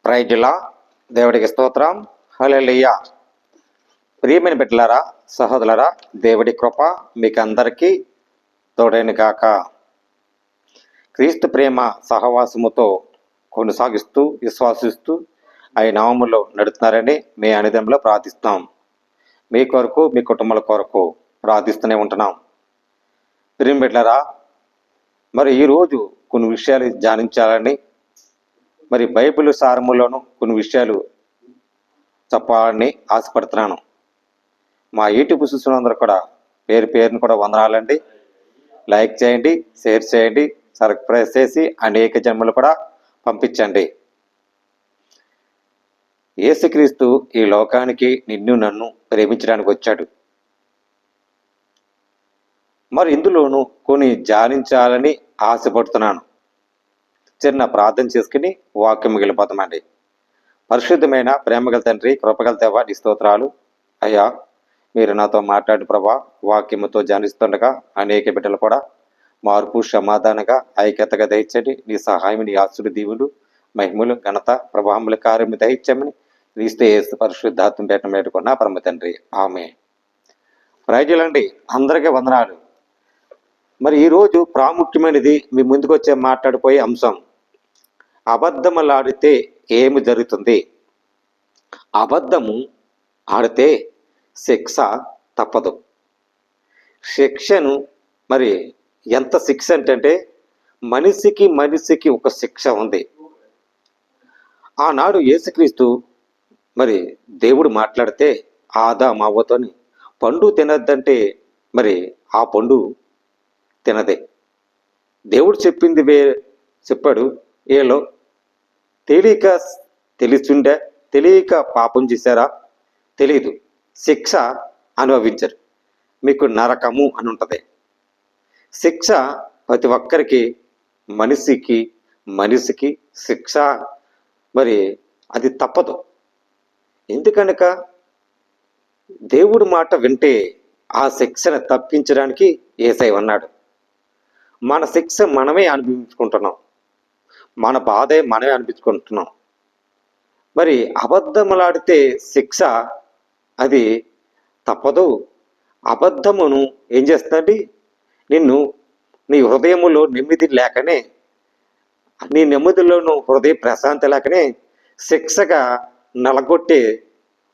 ప్రైజ్లా దేవుడికి స్తోత్రం. హల్లెలూయా. ప్రియమైన బిడ్డలారా, సహోదరులారా, దేవుడి కృప మీకు అందరికీ తోడైన గాక. క్రీస్తు ప్రేమ సహవాసముతో కొనసాగిస్తూ విశ్వాసిస్తూ ఆయన నామములో నడుస్తున్నారని మీ అనుదినంలో ప్రార్థిస్తాం. మీ కొరకు మీ కుటుంబాల కొరకు ప్రార్థిస్తూనే ఉంటున్నాం. ప్రియమైన బిడ్డలారా, మరి ఈరోజు కొన్ని విషయాలు ధ్యానించాలని, మరి బైబిల్ సారములోను కొన్ని విషయాలు చెప్పాలని ఆశపడుతున్నాను. మా యూట్యూబ్ చూస్తున్నందరూ కూడా పేరును కూడా వందనాలండి. లైక్ చేయండి, షేర్ చేయండి, సబ్స్క్రైబ్ చేసి అనేక జన్మలు కూడా పంపించండి. యేసుక్రీస్తు ఈ లోకానికి నిన్ను నన్ను ప్రేమించడానికి వచ్చాడు. మరి ఇందులోనూ కొన్ని ధ్యానించాలని ఆశపడుతున్నాను. చిన్న ప్రార్థన చేసుకుని వాక్యం వెళ్ళిపోతామండి. పరిశుద్ధమైన ప్రేమగల తండ్రి, కృపగల దేవా, నీ స్తోత్రాలు అయ్యా. మీరు నాతో మాట్లాడి ప్రభా, వాక్యముతో ధ్యానిస్తుండగా అనేక బిడ్డలు కూడా మార్పు, సమాధానంగా, ఐక్యతగా దయచండి. నీ సహాయం, నీ ఆస్తుడు, దీవులు, మహిమలు, ఘనత, ప్రభావముల కార్యము దయచమని క్రీస్తు యేసు పరిశుద్ధాత్మ పేట పెట్టుకున్న పరమ తండ్రి, ఆమె. ప్రజలండి, అందరికీ వందనాలు. మరి ఈరోజు ప్రాముఖ్యమైనది మీ ముందుకు వచ్చే మాట్లాడిపోయే అంశం, అబద్ధములాడితే ఏమి జరుగుతుంది? అబద్ధము ఆడితే శిక్ష తప్పదు. శిక్షను మరి ఎంత శిక్ష అంటే మనిషికి ఒక శిక్ష ఉంది. ఆనాడు యేసుక్రీస్తు మరి దేవుడు మాట్లాడితే ఆదాము అవ్వతోని పండు తినద్దంటే మరి ఆ పండు తినదే. దేవుడు చెప్పింది చెప్పాడు. ఏలో తెలియక పాపం చేశారా? తెలీదు, శిక్ష అనుభవించరు. మీకు నరకము అని ఉంటుంది. శిక్ష ప్రతి ఒక్కరికి, మనిషికి శిక్ష మరి అది తప్పదు. ఎందుకనక దేవుడి మాట వింటే ఆ శిక్షను తప్పించడానికి యేసయ్య అన్నాడు. మన శిక్ష మనమే అనిపించుకుంటున్నాం, మన బాధే మనమే అనిపించుకుంటున్నాం. మరి అబద్ధములాడితే శిక్ష అది తప్పదు. అబద్ధమును ఏం చేస్తుందండి? నీ హృదయములో నెమ్మది లేకనే, నీ నెమ్మదిలోను హృదయ ప్రశాంతి లేకనే శిక్షగా నలగొట్టే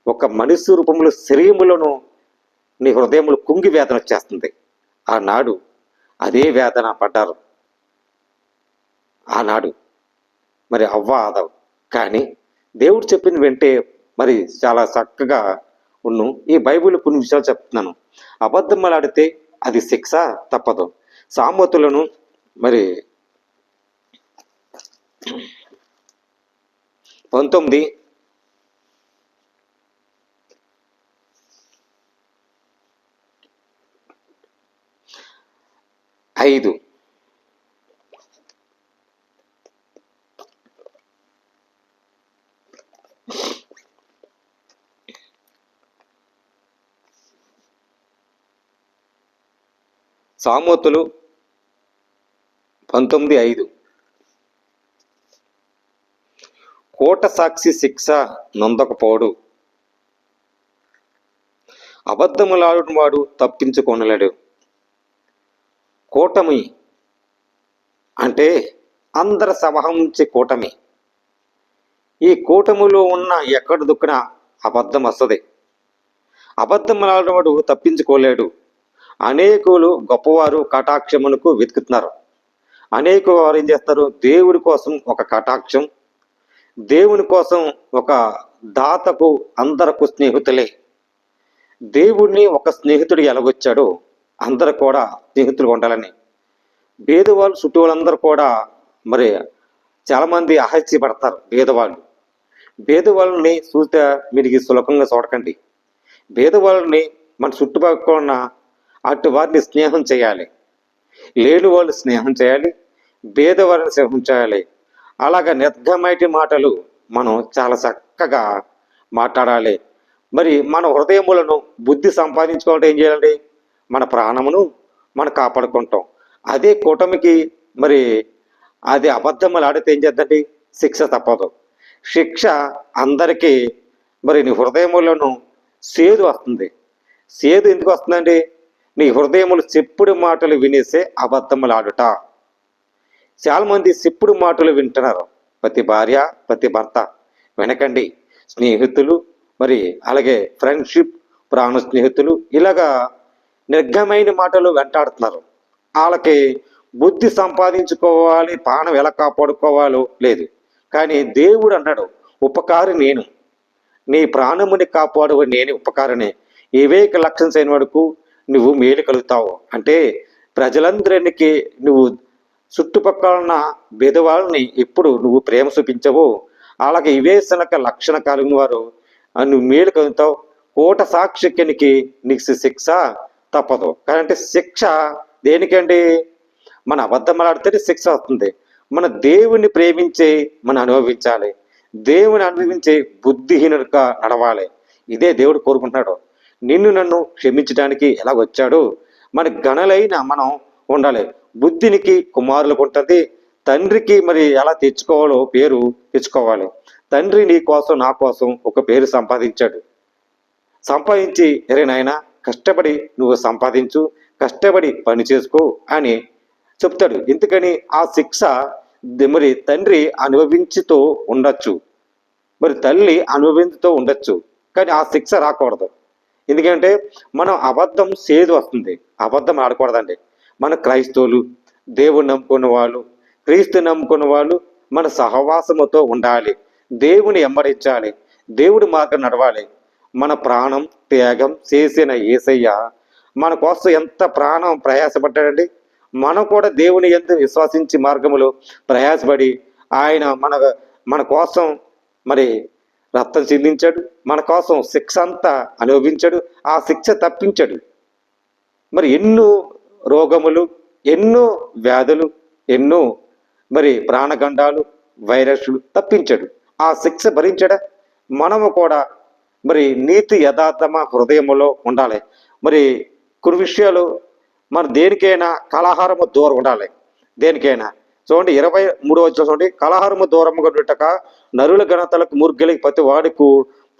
ఒక మనిషి రూపంలో శరీరములను నీ హృదయములు కుంగి వేదన వచ్చేస్తుంది. ఆనాడు అదే వేదన పడ్డారు. ఆనాడు మరి అవ్వ, ఆదాము. కానీ దేవుడు చెప్పింది వింటే మరి చాలా చక్కగా ఉన్ను. ఈ బైబిల్ కొన్ని విషయాలు చెప్తున్నాను. అబద్ధములాడితే అది శిక్ష తప్పదు. సామెతలను మరి 19:5 సామెతలు 19:5 కోట సాక్షి శిక్ష నొందకపోడు, అబద్ధములాడువాడు తప్పించుకొనలేడు. కూటమి అంటే అందరి సమూహించే కూటమి. ఈ కూటమిలో ఉన్న ఎక్కడ దుక్కున అబద్ధం వస్తుంది. అబద్ధములాడినవాడు తప్పించుకోలేడు. అనేకులు గొప్పవారు కటాక్షమునకు వెతుకుతున్నారు. అనేక వారు ఏం చేస్తారు? దేవుడి కోసం ఒక కటాక్షం, దేవుని కోసం ఒక దాతకు అందరకు స్నేహితులే. దేవుడిని ఒక స్నేహితుడు ఎలాగొచ్చాడో అందరూ కూడా స్నేహితులు ఉండాలని. భేదవాళ్ళు చుట్టూ వాళ్ళందరూ కూడా మరి చాలామంది అహస్యపడతారు. భేదవాళ్ళని చూస్తే మీరు సులభంగా చూడకండి. భేదవాళ్ళని మన చుట్టుపక్కల ఉన్న అటు వారిని స్నేహం చేయాలి. లేని వాళ్ళు స్నేహం చేయాలి, భేదవారిని స్నేహం చేయాలి. అలాగా నిర్గమైటి మాటలు మనం చాలా చక్కగా మాట్లాడాలి. మరి మన హృదయములను బుద్ధి సంపాదించుకోవాలంటే ఏం చేయాలండి? మన ప్రాణమును మనం కాపాడుకుంటాం. అదే కూటమికి మరి అది అబద్ధములు ఆడితే ఏం చేద్దండి? శిక్ష తప్పదు. శిక్ష అందరికీ మరి నీ హృదయములను సేదు వస్తుంది. సేదు ఎందుకు వస్తుందండి? నీ హృదయములు చెప్పుడు మాటలు వినేసే అబద్ధములు ఆడుట. చాలామంది చెప్పుడు మాటలు వింటున్నారు. ప్రతి భార్య ప్రతి భర్త వినకండి. స్నేహితులు మరి అలాగే ఫ్రెండ్షిప్, ప్రాణ స్నేహితులు ఇలాగా నిర్గమైన మాటలు వెంటాడుతున్నారు. వాళ్ళకి బుద్ధి సంపాదించుకోవాలి, ప్రాణం ఎలా కాపాడుకోవాలో లేదు. కానీ దేవుడు అన్నాడు, ఉపకారి నేను, నీ ప్రాణముని కాపాడు నేను ఉపకారనే, ఏవేక లక్షణం అయిన వరకు నువ్వు మేలు కలుగుతావు. అంటే ప్రజలందరికీ నువ్వు చుట్టుపక్కల ఉన్న బెదవాళ్ళని ఎప్పుడు నువ్వు ప్రేమ చూపించవు, అలాగే ఇవేసనక లక్షణ కలిగిన వారు నువ్వు మేలు కలుగుతావు. కోట సాక్షికి నీకు శిక్ష తప్పదు. కానీ శిక్ష దేనికండి? మన అబద్ధమాడితే శిక్ష వస్తుంది. మన దేవుని ప్రేమించే మనం అనుభవించాలి. దేవుని అనుభవించే బుద్ధిహీనుడిగా నడవాలి. ఇదే దేవుడు కోరుకుంటున్నాడు. నిన్ను నన్ను క్షమించడానికి ఎలా వచ్చాడు? మన గణలైన మనం ఉండాలి. బుద్ధినికి కుమారులకు ఉంటుంది, తండ్రికి మరి ఎలా తెచ్చుకోవాలో పేరు తెచ్చుకోవాలి. తండ్రి నీ కోసం నా కోసం ఒక పేరు సంపాదించాడు. సంపాదించి నాయనా కష్టపడి నువ్వు సంపాదించు, కష్టపడి పని చేసుకో అని చెప్తాడు. ఎందుకని? ఆ శిక్ష మరి తండ్రి అనుభవించుతూ ఉండొచ్చు, మరి తల్లి అనుభవించుతూ ఉండొచ్చు, కానీ ఆ శిక్ష రాకూడదు. ఎందుకంటే మనం అబద్ధం సేదు వస్తుంది. అబద్ధం ఆడకూడదండి. మన క్రైస్తవులు, దేవుని నమ్ముకున్న వాళ్ళు, క్రీస్తు నమ్ముకున్న వాళ్ళు మన సహవాసముతో ఉండాలి. దేవుని వెంబడించాలి, దేవుడి మార్గం నడవాలి. మన ప్రాణం త్యాగం చేసిన యేసయ్య మన కోసం ఎంత ప్రాణం ప్రయాసపడ్డాడండి. మనం కూడా దేవుని యందు విశ్వసించి మార్గములో ప్రయాసపడి ఆయన మన కోసం మరి రక్తం చెల్లించాడు, మన కోసం శిక్ష అంతా అనుభవించాడు, ఆ శిక్ష తప్పించాడు. మరి ఎన్నో రోగములు, ఎన్నో వ్యాధులు, ఎన్నో మరి ప్రాణగండాలు, వైరస్లు తప్పించాడు. ఆ శిక్ష భరించాడా? మనము కూడా మరి నీతి యథార్థమ హృదయములో ఉండాలి. మరి కొన్ని విషయాలు మన దేనికైనా కలహారము దూరం ఉండాలి. దేనికైనా చూడండి 23వ వచనం చూడండి, కలహారము దూరముగా ఉండటక నరుల ఘనతలకు ముర్గలికి ప్రతి వాడికు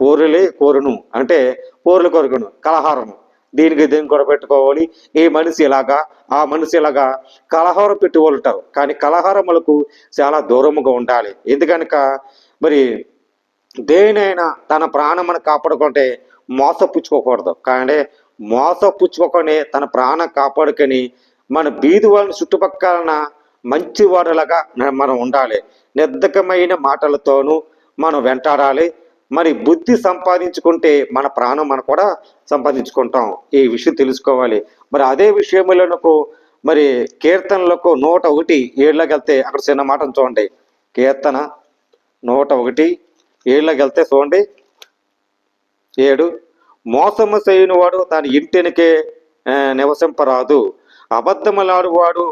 పోరులే కోరును. అంటే పోరులు కోరుకును కలహారము. దేనికి కూడా పెట్టుకోవాలి. ఈ మనిషి ఇలాగా, ఆ మనిషి ఇలాగా కలహారం పెట్టుకోవాలి ఉంటారు. కానీ కలహారములకు చాలా దూరముగా ఉండాలి. ఎందుకనక మరి దేనైనా తన ప్రాణమును కాపాడుకుంటే మోసపుచ్చుకోకూడదు. కానీ మోసపుచ్చుకోకనే తన ప్రాణం కాపాడుకొని మన బీది వాళ్ళని చుట్టుపక్కల మంచి వాడులాగా మనం ఉండాలి. నిర్ధకమైన మాటలతోనూ మనం వెంటాడాలి. మరి బుద్ధి సంపాదించుకుంటే మన ప్రాణం మనం కూడా సంపాదించుకుంటాం. ఈ విషయం తెలుసుకోవాలి. మరి అదే విషయములకు మరి కీర్తనలకు 101:7 వెళ్తే అక్కడ చిన్న మాటను చూడండి. కీర్తన 101:7 వెళ్తే చూడండి 7, మోసము చేయనివాడు తన ఇంటినికే నివసింపరాదు, అబద్ధములాడువాడు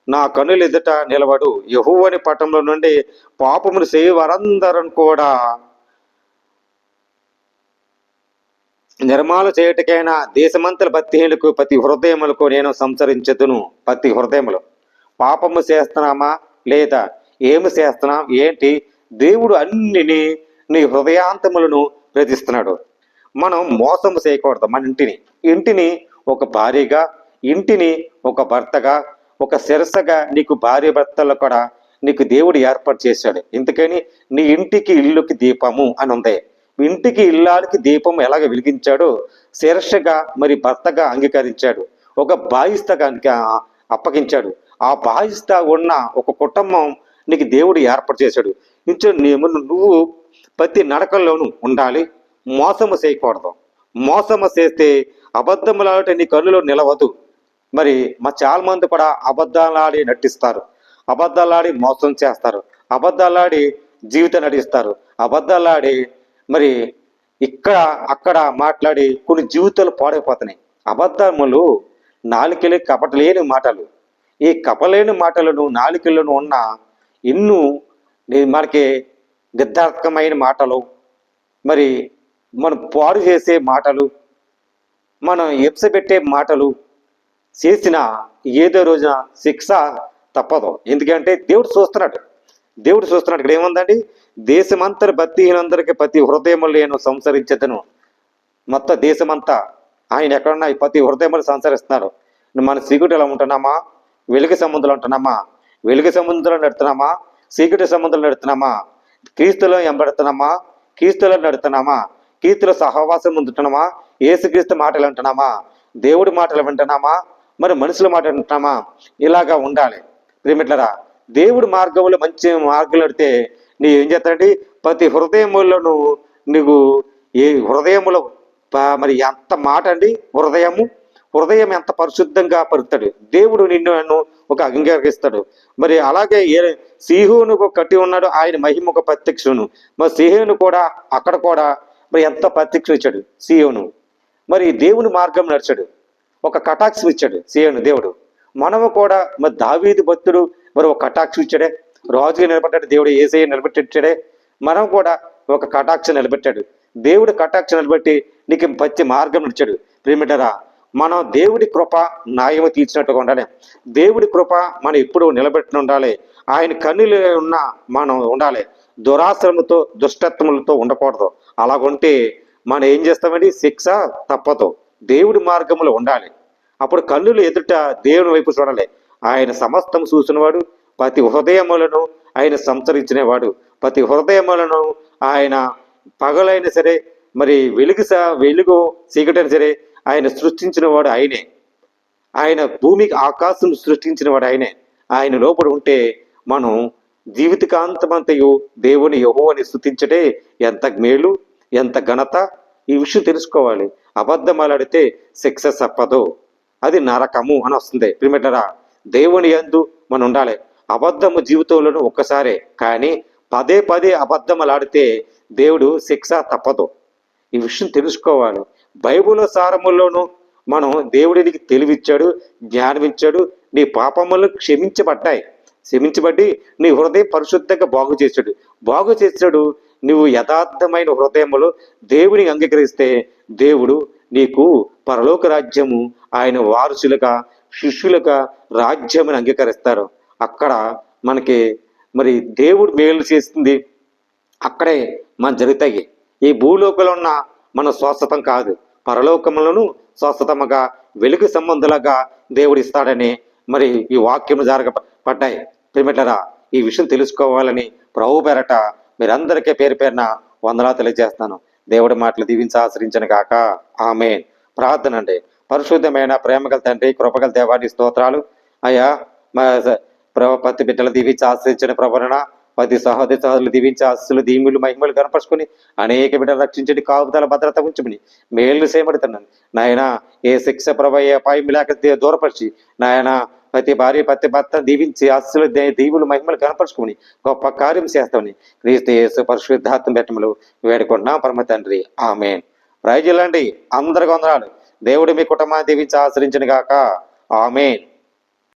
నా కనులు ఎదుట నిలవడు. యెహోవాని పట్టణంలో నుండి పాపమును చేయి వారందరూ కూడా నిర్మాలు చేయటకైనా దేశమంతల భక్తిహీనులకు ప్రతి హృదయములకు నేను సంచరించదును. ప్రతి హృదయములు పాపము చేస్తున్నామా లేదా ఏమి చేస్తున్నాం ఏంటి? దేవుడు అన్నిని నీ హృదయాంతములను ప్రతిస్తున్నాడు. మనం మోసము చేయకూడదు. మన ఇంటిని ఒక భార్యగా, ఇంటిని ఒక భర్తగా, ఒక శిరసగా నీకు భార్య భర్తలు కూడా నీకు దేవుడు ఏర్పాటు చేశాడు. ఎందుకని? నీ ఇంటికి ఇల్లుకి దీపము అని ఉంది. ఇంటికి ఇల్లాలకి దీపం ఎలాగ వెలిగించాడో శిరస్సుగా మరి భర్తగా అంగీకరించాడు, ఒక బాయిస్తగా అప్పగించాడు. ఆ బాయిస్త ఉన్న ఒక కుటుంబం నీకు దేవుడు ఏర్పాటు చేశాడు. నువ్వు ప్రతి నడకల్లోనూ ఉండాలి. మోసము చేయకూడదు. మోసము చేస్తే అబద్ధములాట నీ కన్నులో నిలవదు. మరి చాలా మంది కూడా అబద్ధాలాడి నటిస్తారు, అబద్ధాలాడి మోసం చేస్తారు, అబద్ధాలాడి జీవితం నడిస్తారు, అబద్ధాలాడి మరి ఇక్కడ అక్కడ మాట్లాడి కొన్ని జీవితాలు పాడైపోతున్నాయి. అబద్ధములు నాలుకలే కపటలేని మాటలు. ఈ కపలేని మాటలను నాలుకలను ఉన్న ఎన్నో మనకి నిర్ధారకమైన మాటలు, మరి మనం పాడు చేసే మాటలు, మనం ఎప్సపెట్టే మాటలు చేసిన ఏదో రోజున శిక్ష తప్పదు. ఎందుకంటే దేవుడు చూస్తున్నాడు. ఇక్కడ ఏముందండి? దేశమంతటి భక్తిహీనందరికీ ప్రతి హృదయములు నేను సంసరించదను. మొత్తం దేశమంతా ఆయన ఎక్కడున్నా ప్రతి హృదయములు సంచరిస్తున్నారు. మన చీకటిలో ఉంటున్నామా, వెలుగు సముద్రంలో ఉంటున్నామా? వెలుగు సముద్రంలో నడుతున్నామా, చీకటి సముద్రంలో నడుతున్నామా? క్రీస్తులో ఎంబడుతున్నామా, క్రీస్తులో నడుతున్నామా? క్రీస్తులో సహవాసం ఉంటున్నామా, యేసుక్రీస్తు మాటలు వింటున్నామా, దేవుడి మాటలు వింటున్నామా, మరి మనుషుల మాటలు వింటున్నామా? ఇలాగా ఉండాలి ప్రియమిట్లరా. దేవుడి మార్గంలో మంచి మార్గంలో నడితే నీ ఏం చేస్తాడంటే ప్రతి హృదయములను నీకు ఏ హృదయములో మరి ఎంత మాట అండి, హృదయం ఎంత పరిశుద్ధంగా పరుతాడు దేవుడు. నన్ను ఒక అంగీకరిస్తాడు. మరి అలాగే సీహోనుకు కట్టి ఉన్నాడు ఆయన మహిమ ఒక ప్రత్యక్షను. మరి సీహోను కూడా అక్కడ కూడా మరి ఎంత ప్రత్యక్షం ఇచ్చాడు సీహోను. మరి దేవుని మార్గం నడిచాడు, ఒక కటాక్షం ఇచ్చాడు సీహోను దేవుడు. మనము కూడా మరి దావీదు భక్తుడు మరి ఒక కటాక్షం ఇచ్చాడే, రాజుగా నిలబడ్డాడు దేవుడు, యేసయ్య నిలబెట్టించాడే. మనం కూడా ఒక కటాక్షం నిలబెట్టాడు దేవుడు. కటాక్షం నిలబెట్టి నీకు పచ్చి మార్గం నడిచాడు ప్రియమిటరా. మనం దేవుడి కృప న్యాయము తీర్చినట్టుగా ఉండాలి. దేవుడి కృప మనం ఎప్పుడు నిలబెట్టి ఉండాలి. ఆయన కన్నులు ఉన్న మనం ఉండాలి. దురాశ్రమతో దుష్టత్వములతో ఉండకూడదు. అలాగుంటే మనం ఏం చేస్తామండి, శిక్ష తప్పదు. దేవుడి మార్గంలో ఉండాలి. అప్పుడు కన్నులు ఎదుట దేవుని వైపు చూడాలి. ఆయన సమస్తం చూసినవాడు, ప్రతి హృదయములను ఆయన సంచరించినవాడు. ప్రతి హృదయములను ఆయన పగలైనా సరే, మరి వెలుగు చీకటైనా సరే ఆయన సృష్టించిన వాడు ఆయనే. ఆయన భూమికి ఆకాశం సృష్టించిన వాడు ఆయనే. ఆయన లోపల ఉంటే మనం జీవితకాంతమంతయు దేవుని యెహోవాని స్తుతించటే ఎంత మేలు, ఎంత ఘనత. ఈ విషయం తెలుసుకోవాలి. అబద్ధమాలాడితే శిక్ష తప్పదు, అది నరకము అని వస్తుంది ప్రియమిట్లరా. దేవుని యందు మనం ఉండాలి. అబద్ధము జీవితంలోనూ ఒక్కసారే, కానీ పదే పదే అబద్ధములాడితే దేవుడు శిక్ష తప్పదు. ఈ విషయం తెలుసుకోవాలి. బైబిల్ సారముల్లోనూ మనం దేవుడికి తెలివిచ్చాడు, జ్ఞానం ఇచ్చాడు. నీ పాపములు క్షమించబడి నీ హృదయం పరిశుద్ధంగా బాగు చేశాడు. నువ్వు యథార్థమైన హృదయములు దేవుని అంగీకరిస్తే దేవుడు నీకు పరలోక రాజ్యము, ఆయన వారసులుగా శిష్యులుగా రాజ్యముని అంగీకరిస్తారు. అక్కడ మనకి మరి దేవుడు మేలు చేస్తుంది, అక్కడే మన జరుగుతాయి. ఈ భూలోకంలో ఉన్న మన స్వస్థతం కాదు, పరలోకములను స్వస్థతముగా వెలుగు సంబంధులుగా దేవుడు ఇస్తాడని మరి ఈ వాక్యము జరగబడ్డాయి ప్రియమిట్లరా. ఈ విషయం తెలుసుకోవాలని ప్రభు పేరట మీరందరికీ పేరు పేరున వందనాలు తెలియజేస్తాను. దేవుడి మాటలు దీవించి ఆశ్రయించను కాక ఆమేన్. ప్రార్థన అండి. పరిశుద్ధమైన ప్రేమగల తండ్రి, కృపగల దేవానికి స్తోత్రాలు అయ్యా. ప్రతి బిడ్డలు దీవించి ఆశ్రయించిన ప్రభున ప్రతి సహోదరులు దీవించి ఆస్తులు దీములు మహిమలు కనపరుచుకొని అనేక బిడ్డలు రక్షించండి. కాపుదల భద్రత ఉంచుకుని మేలు చేయబడుతున్నాను నాయన. ఏ శిక్ష ప్రభ ఏ అపాయం లేక దూరపరిచి నాయన ప్రతి భార్య ప్రతి భర్త దీవించి ఆస్తులు దీవులు మహిమలు కనపరుచుకుని గొప్ప కార్యం చేస్తామని క్రీస్తు యేసు పరిశుద్ధాత్మ బెట్టములు వేడుకుంటున్నాం పరమ తండ్రి ఆమేన్. ప్రైజులండి. అందరికి వందనాలు. దేవుడు మీ కుటుంబాన్ని దీవించి ఆశ్రయించను గాక ఆమేన్.